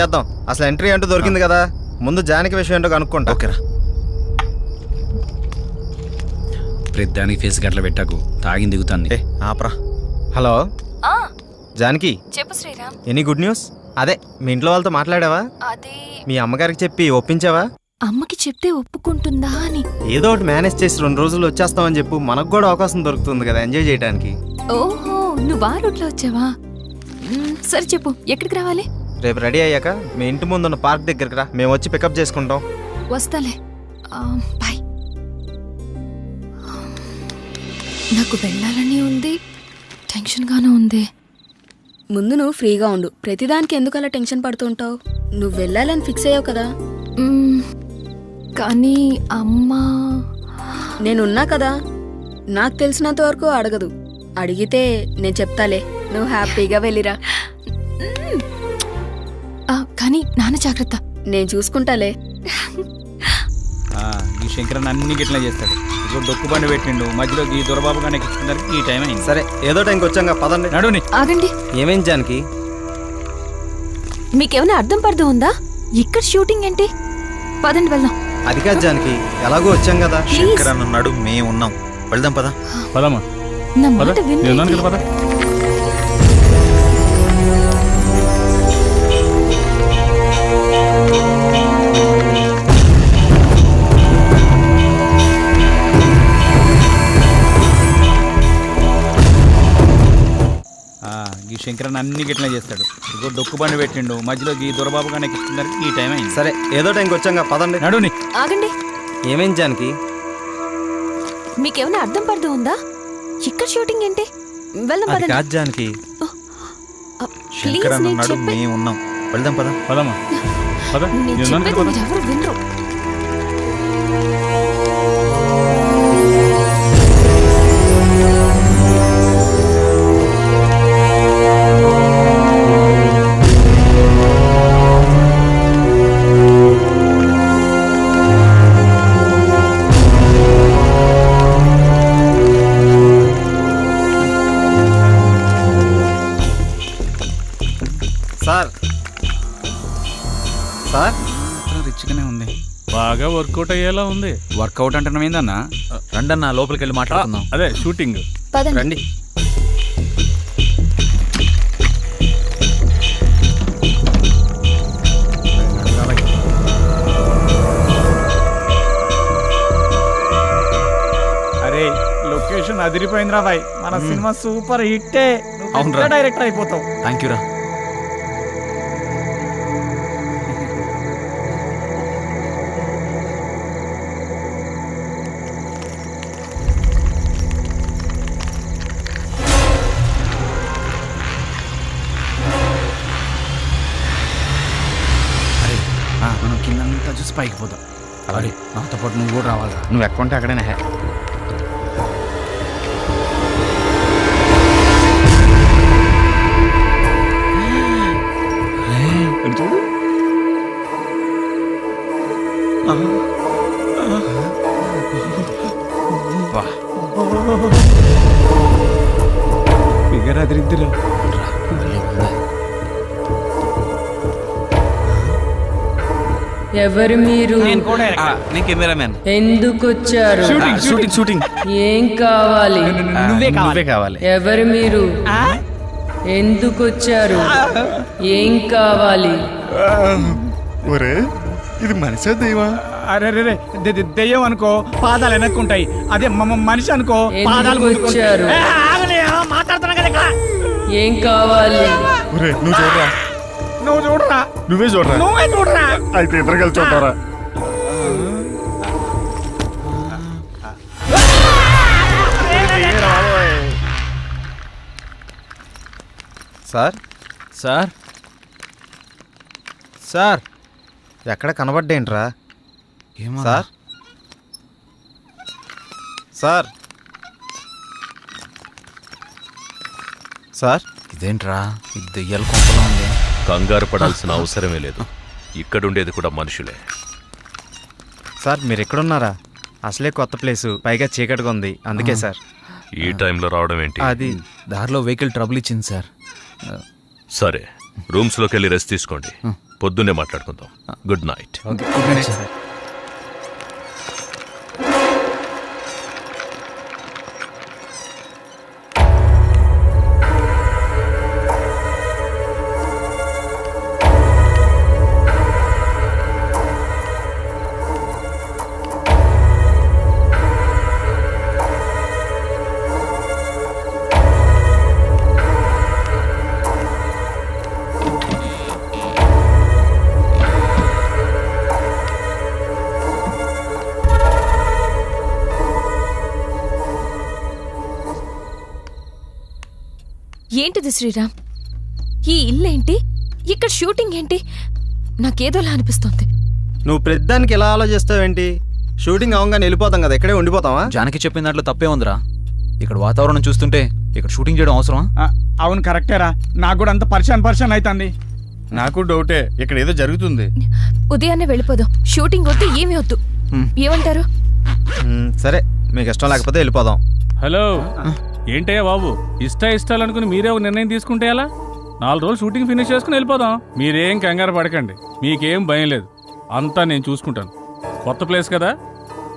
చేద్దాం. అసలు ఎంట్రీ అంటూ దొరికింది కదా, ముందు జానకి విషయం ఏంటో కనుక్కుంటా. ఓకేరా. ప్రతిదానికి ఫేస్ గట్ల పెట్టకు, తాగింది దిగుతాంది. ఆపరా. హలో జానకి, చెప్పు శ్రీరామ్. Any good news? అదే మీ ఇంట్లో వాళ్ళతో మాట్లాడావా? అదే మీ అమ్మగారికి చెప్పి ఒప్పించావా? అమ్మకి చెప్తే ఒప్పుకుంటుందా అని. ఏదో ఒకటి మేనేజ్ చేసి 2 రోజులు వచ్చేస్తామని చెప్పు, మనకు కూడా అవకాశం దొరుకుతుంది కదా ఎంజాయ్ చేయడానికి. ఓహో, నువ్వు ఆ రూట్లో వచ్చావా? సరే చెప్పు, ఎక్కడికి రావాలి? రేపు రెడీ అయ్యాక మీ ఇంటి ముందున్న పార్క్ దగ్గరికి రా, మేము వచ్చి పికప్ చేసుకుంటాం. వస్తాలే. బాయ్. నాకు వెళ్ళాలని ఉంది, టెన్షన్గానే ఉంది. ముందు నువ్వు ఫ్రీగా ఉండు, ప్రతిదానికి ఎందుకు అలా టెన్షన్ పడుతూ ఉంటావు? నువ్వు వెళ్ళాలని ఫిక్స్ అయ్యావు కదా. కానీ అమ్మా, నేనున్నా కదా, నాకు తెలిసినంత వరకు అడగదు. అడిగితే నేను చెప్తాలే, నువ్వు హ్యాపీగా వెళ్ళిరా. కానీ నాన్న జాగ్రత్త. నేను చూసుకుంటాలే. ఈ శంకరన్ అన్ని గిట్లా చేస్తాడు. ఇప్పుడు డొక్కు బండి పెట్టిండు, మధ్యలో ఈ దొరబాబు కానీ ఈ టైం అయింది. సరే ఏదో టైంకి వచ్చాక పదండి. నడుని. ఆగండి. ఏమేం జానకి? మీకేమైనా అర్థం పడదు ఉందా? ఇక్కడ షూటింగ్ ఏంటి? పదండి వెళ్దాం. అది కాదు జానకి, ఎలాగో వచ్చాం కదా. శంకరన్ ఉన్నాడు, మేము ఉన్నాం, వెళ్దాం పదా. పదమ్మా. నా మాట వినండి. ఈ శంకరన్ అన్ని గిట్లా చేస్తాడు. ఇప్పుడు డొక్కు బండి పెట్టిండు, మధ్యలో ఈ దొరబాబు కానీ ఈ టైం అయింది. సరే ఏదో టైంకి వచ్చాక పదండి. నడుని. ఆగండి. ఏమేం జానకి? మీకేమైనా అర్థం పడదు ఉందా? ఇక్కడ షూటింగ్ ఏంటి? వెళ్దాం అది పదండి. కాదు జానకి. శంకరన్ ఉన్నాడు, మేము ఉన్నాం, వెళ్దాం పదా. పదమ్మా. నేను చెప్పేది మీరు ఎవరు వినరు. సార్ సార్ రిచ్గానే ఉంది, బాగా వర్కౌట్ అయ్యేలా ఉంది. వర్కౌట్ అంటున్నాం ఏందన్నా? రండన్నా లోపలికి వెళ్ళి మాట్లాడుకుందాం. అదే షూటింగ్. పదండి. రండి. అరే లొకేషన్ అదిరిపోయిందిరా బాయ్, మన సినిమా సూపర్ హిట్టే. అవునురా. డైరెక్టర్ అయిపోతావు. థ్యాంక్ యూ రా. మనం కిందంతా చూసి పైకి పోతాం. అలాగే నాతో పాటు నువ్వు కూడా రావాలిరా. నువ్వు ఎక్కంటే అక్కడనే. చూడు. ఫిగర్ అదిరిద్దిరా. ఎవరు మీరు? నేను కెమెరామెన్. ఎందుకొచ్చారు? షూటింగ్. ఏం కావాలి? నువ్వే కావాలి. ఎవరు మీరు? ఎందుకొచ్చారు? ఏం కావాలి? ఒరే ఇది మనిషి దెయ్యమా? అరే రే దెయ్యం అనుకో పాదాలు వెనక్కుంటాయి, అదే మనిషి అనుకో పాదాలు వచ్చారు. మాట్లాడుతున్నా కదా. ఏం కావాలి? నువ్వు చూడరా. నువ్వే చూడరా. అయితే ఇద్దరు కలిసి చూడరా. సార్ సార్ సార్ ఎక్కడ కనబడ్డేంట్రా? ఏమో సార్ సార్ సార్ ఇదేంట్రా, ఇది దెయ్యాల కొంపలా ఉంది. కంగారు పడాల్సిన అవసరమే లేదు, ఇక్కడుండేది కూడా మనుషులే. సార్ మీరు ఎక్కడున్నారా? అసలే కొత్త ప్లేసు, పైగా చీకటిగా ఉంది, అందుకే సార్. ఈ టైంలో రావడం ఏంటి? అది దారిలో వెహికల్ ట్రబుల్ ఇచ్చింది సార్. సరే, రూమ్స్లోకి వెళ్ళి రెస్ట్ తీసుకోండి. పొద్దున్నే మాట్లాడుకుందాం. Good night. ఏంటిది శ్రీరామ్? ఈ ఇల్లేంటి? ఇక్కడ షూటింగ్ ఏంటి? నాకేదోలా అనిపిస్తోంది. నువ్వు ప్రతిదానికి ఎలా ఆలోచిస్తావేంటి? షూటింగ్ అవంగానే వెళ్ళిపోతాం కదా, ఇక్కడే ఉండిపోతావా? జానకి చెప్పిన దాంట్లో తప్పే ఉందిరా. ఇక్కడ వాతావరణం చూస్తుంటే ఇక్కడ షూటింగ్ చేయడం అవసరమా? అవును కరెక్టేరా, నాకు కూడా అంత పరిశాన్ అవుతుంది. నాకు డౌటే, ఇక్కడ ఏదో జరుగుతుంది. ఉదయాన్నే వెళ్ళిపోదాం. షూటింగ్ వద్దు, ఏమీ వద్దు. ఏమంటారు? సరే, మీకు ఇష్టం లేకపోతే వెళ్ళిపోదాం. హలో, ఏంటయ్యా బాబు, ఇష్టాలు అనుకుని మీరే ఒక నిర్ణయం తీసుకుంటే ఎలా? 4 రోజులు షూటింగ్ ఫినిష్ చేసుకుని వెళ్ళిపోదాం. మీరేం కంగారు పడకండి, మీకేం భయం లేదు, అంతా నేను చూసుకుంటాను. కొత్త ప్లేస్ కదా,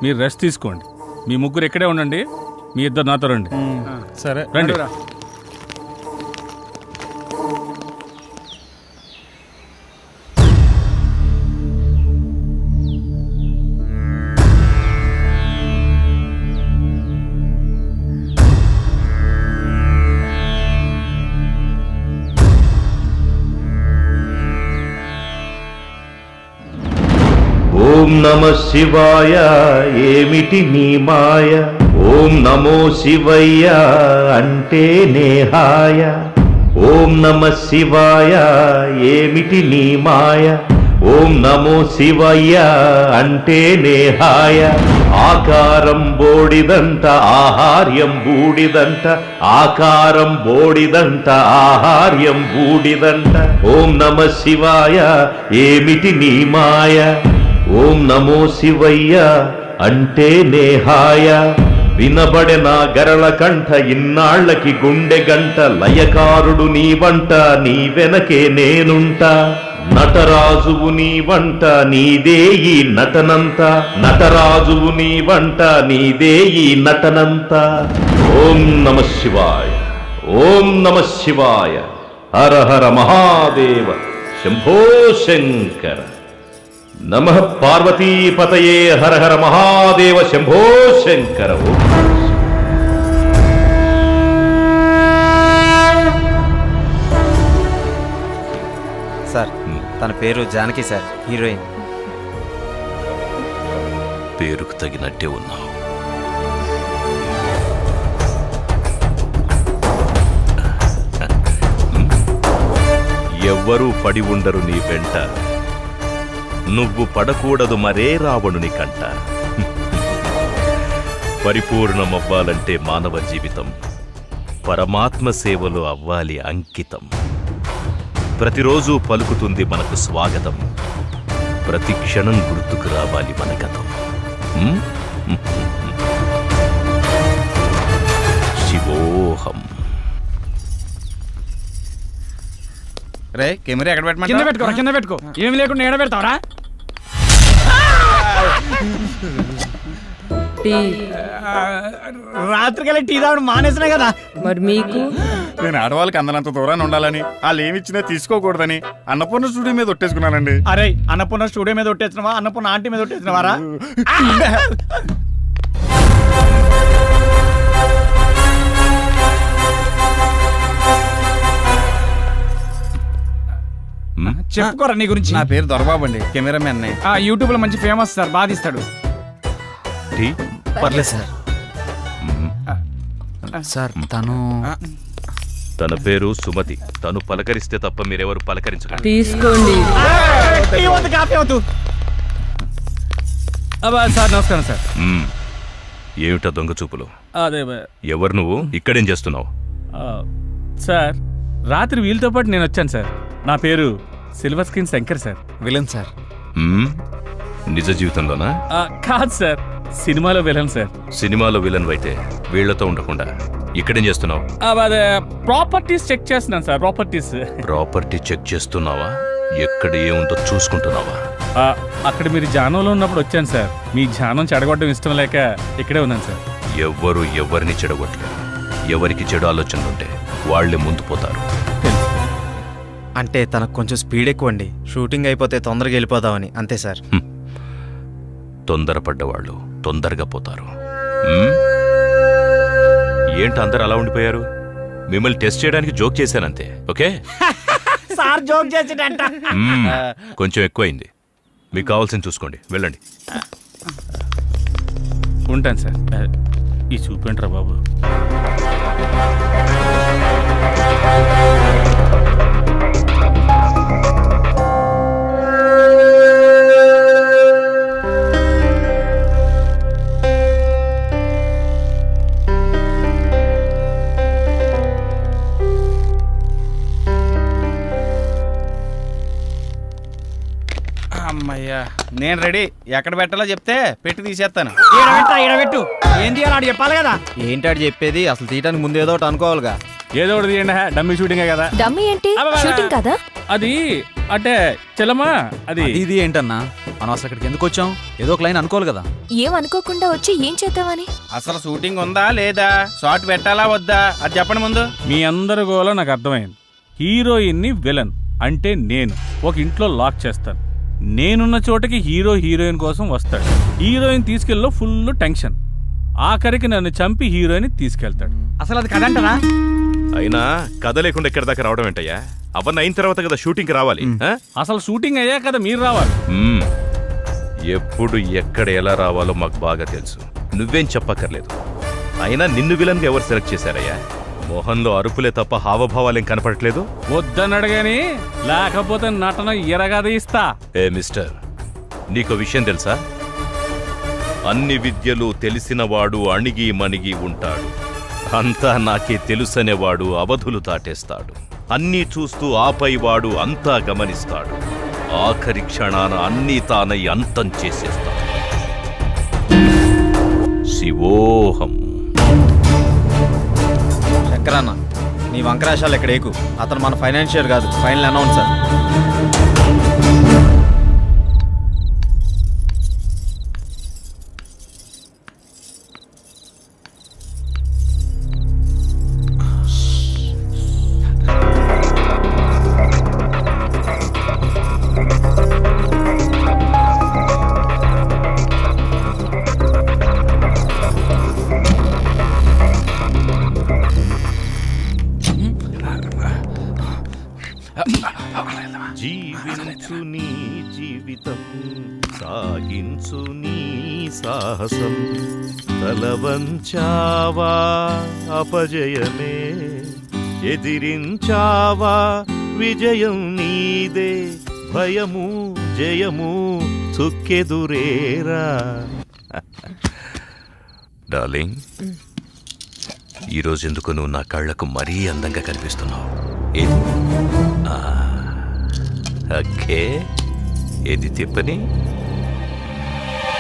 మీరు రెస్ట్ తీసుకోండి. మీ ముగ్గురు ఇక్కడే ఉండండి, మీ ఇద్దరు నాతో రండి. సరే రండి. ఓం నమ శివాయ, ఏమిటి నీ మాయ? ఓం నమో శివయ్య అంటే నేహాయ. ఓం నమ శివాయ, ఏమిటి నీ మాయ? ఓం నమో శివయ్య అంటే నేహాయ. ఆకారం బోడిదంట, ఆహార్యం బూడిదంట. ఆకారం బోడిదంట, ఆహార్యం బూడిదంట. ఓం నమ శివాయ, ఏమిటి నీ మాయ? ఓం నమో శివయ్య అంటే నేహాయ. వినబడెన గరళ కంఠ, ఇన్నాళ్లకి గుండె గంట. లయకారుడు నీ వంట, నీ వెనకే నేనుంటా. నటరాజువు నీ వంట, నీదే ఈ నటనంత. నటరాజువు నీ వంట, నీదే ఈ నటనంత. ఓం నమ శివాయ, ఓం నమ శివాయ. హర హర మహాదేవ, శంభో శంకర. నమః పార్వతీపతయే, హర హర మహాదేవ, శంభో శంకర. సార్, తన పేరు జానకి సార్, హీరోయిన్. పేరుకు తగినట్టే ఉన్నావు. ఎవ్వరూ పడి ఉండరు నీ వెంట, నువ్వు పడకూడదు మరే రావణుని కంట. పరిపూర్ణమవ్వాలంటే మానవ జీవితం పరమాత్మ సేవలో అవ్వాలి అంకితం. ప్రతిరోజు పలుకుతుంది మనకు స్వాగతం, ప్రతి క్షణం గుర్తుకు రావాలి మన గతం. శివోహం. రే, కెమెరా ఎక్కడ పెట్టమంటావు? కింద పెట్టుకో, కింద పెట్టుకో. ఏమి లేకుండా ఎక్కడ పెడతావరా? రాత్రికల్లా టీ తాగడం మానేసినా కదా. మరి మీకు? నేను ఆడవాళ్ళకి అందనంత దూరాన్ని ఉండాలని, వాళ్ళు ఏమి ఇచ్చినా తీసుకోకూడదని అన్నపూర్ణ స్టూడియో మీద ఒట్టేసుకున్నానండి. అరే, అన్నపూర్ణ స్టూడియో మీద ఒట్టేసినవా, అన్నపూర్ణ ఆంటీ మీద ఒట్టేసినవారా? చెప్పుకోరా నీ గురించి. నా పేరు దొరబాబు అండి, కెమెరామెన్. యూట్యూబ్ లో మంచి ఫేమస్ సార్, బాగా తీస్తాడు. పర్లేదు సార్. సార్, తన పేరు సుమతి. తను పలకరిస్తే తప్ప మీరెవరు పలకరించరు. తీసుకోండి. సార్ నమస్కారం సార్. ఏమిటా దొంగ చూపులు? అదే ఎవరు నువ్వు? ఇక్కడేం చేస్తున్నావు? సార్, రాత్రి వీళ్ళతో పాటు నేను వచ్చాను సార్. నా పేరు silver screen Shankar sir. Villain sir. నిజ జీవితంలోనా? కాదు సార్, సినిమాలో విలన్ సార్. సినిమాలో విలన్ అయితే వీళ్లతో ఉండకుండా ఇక్కడేం చేస్తున్నావు? అదే ప్రాపర్టీస్ చెక్ చేస్తున్నాను సార్. ప్రాపర్టీ చెక్ చేస్తున్నావా? ఎక్కడ ఏముందో చూసుకుంటున్నావా? అక్కడ మీరు ధ్యానంలో ఉన్నప్పుడు వచ్చాను సార్. మీ ధ్యానం చెడగొట్టడం ఇష్టం లేక ఇక్కడే ఉన్నాను సార్. ఎవ్వరు ఎవరిని చెడగొట్టలేరు. ఎవరికి చెడు ఆలోచనలుంటే వాళ్లే ముందు పోతారు. అంటే తనకు కొంచెం స్పీడ్ ఎక్కువ అండి. షూటింగ్ అయిపోతే తొందరగా వెళ్ళిపోదామని, అంతే సార్. తొందరపడ్డవాళ్ళు తొందరగా పోతారు. ఏంటి అందరు అలా ఉండిపోయారు? మిమ్మల్ని టెస్ట్ చేయడానికి జోక్ చేశానంతే. ఓకే సార్ జోక్ చేసేటంట. కొంచెం ఎక్కువైంది. మీకు కావాల్సింది చూసుకోండి, వెళ్ళండి. ఉంటాను సార్. ఈ చూపేంట్రా బాబు. అమ్మయ్యా, నేను రెడీ. ఎక్కడ పెట్టాలో చెప్తే పెట్టి తీసేస్తాను. ఈడబెట్టు. ఏం తీయాలి చెప్పాలి కదా. ఏంటాడు చెప్పేది? అసలు తీయడానికి ముందు ఏదో ఒకటి అనుకోవాలిగా. ఏదో ఒకటి తీయండి. డమ్మీ షూటింగే కదా. డమ్మీ ఏంటి? షూటింగ్ కదా అది. అంటే చెల్లమ్మా, అది ఇది ఏంటన్నా? మనం అసలు ఇక్కడికి ఎందుకు వచ్చాం? ఏదో ఒక లైన్ అనుకోవాలి కదా. ఏం అనుకోకుండా వచ్చి ఏం చేద్దామని? అసలు షూటింగ్ ఉందా లేదా, షార్ట్ పెట్టాలా వద్దా, అది చెప్పండి ముందు. మీ అందరి గోల నాకు అర్థమైంది. హీరోయిన్ని విలన్ అంటే నేను ఒక ఇంట్లో లాక్ చేస్తాను. నేనున్న చోటకి హీరోయిన్ కోసం వస్తాడు. హీరోయిన్ తీసుకెళ్ళలో ఫుల్ టెన్షన్. ఆఖరికి నన్ను చంపి హీరోయిన్ తీసుకెళ్తాడు. అసలు అది కదంటనా? అయినా కథ లేకుండా ఎక్కడి దాకా రావడం ఏంటయ్యా? అవన్నీ అయిన తర్వాత కదా షూటింగ్కి రావాలి. అసలు షూటింగ్ అయ్యా కదా మీరు రావాలి. ఎప్పుడు ఎక్కడ ఎలా రావాలో మాకు బాగా తెలుసు. నువ్వేం చెప్పక్కర్లేదు. అయినా నిన్ను విలన్గా ఎవరు సెలెక్ట్ చేశారయ్యా? మోహన్లో అరుపులే తప్ప హావభావాలేం కనపడట్లేదు. వద్దనడగాని, లేకపోతే నటన ఎరగది ఇస్తా. ఏ మిస్టర్, నీకో విషయం తెలుసా? అన్ని విద్యలు తెలిసినవాడు అణిగి మణిగి ఉంటాడు. అంతా నాకే తెలుసనేవాడు అవధులు దాటేస్తాడు. అన్నీ చూస్తూ ఆపైవాడు అంతా గమనిస్తాడు. ఆఖరి క్షణాన అన్నీ తానై అంతం చేసేస్తాడు. శివోహం. శంకరన్న, నీ వంకరాశాలు ఇక్కడ ఏకు. అతను మన ఫైనాన్షియర్ కాదు, ఫైనల్ అనౌన్సర్. జీవించు నీ జీవితం, సాగించు నీ సాహసం. తలవంచావా అపజయమే, ఎదిరించావా విజయం నీదే. భయము జయము చుక్కెదురేరా. డార్లింగ్, ఈరోజు ఎందుకు నువ్వు నా కళ్ళకు మరీ అందంగా కనిపిస్తున్నావు. ఓకే, ఏది తిప్పని.